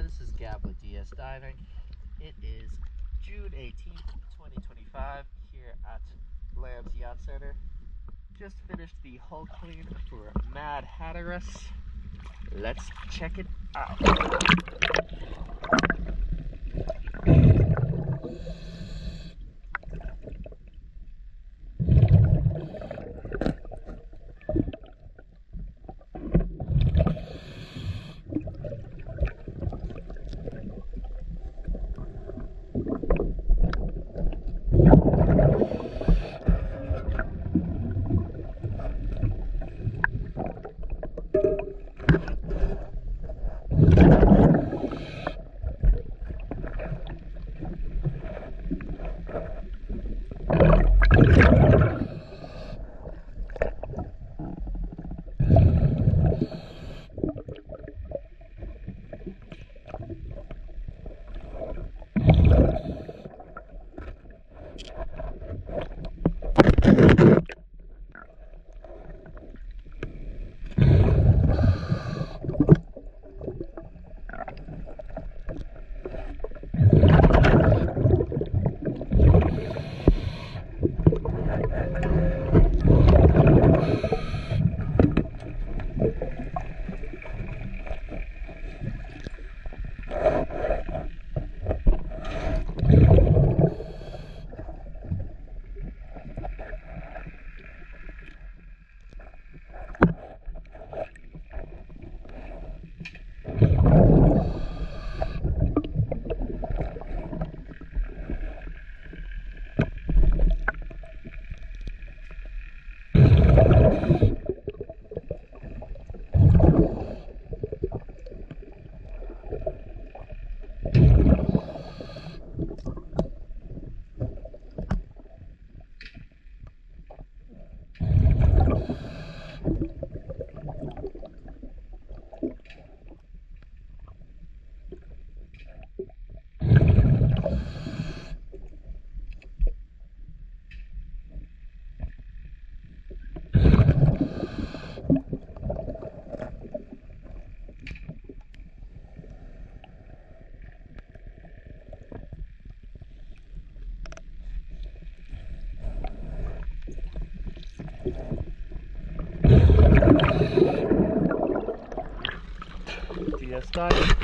This is Gab with DS Diving. It is June 18th, 2025 here at Lamb's Yacht Center. Just finished the hull clean for Mad Hatteras. Let's check it out. DS Diving.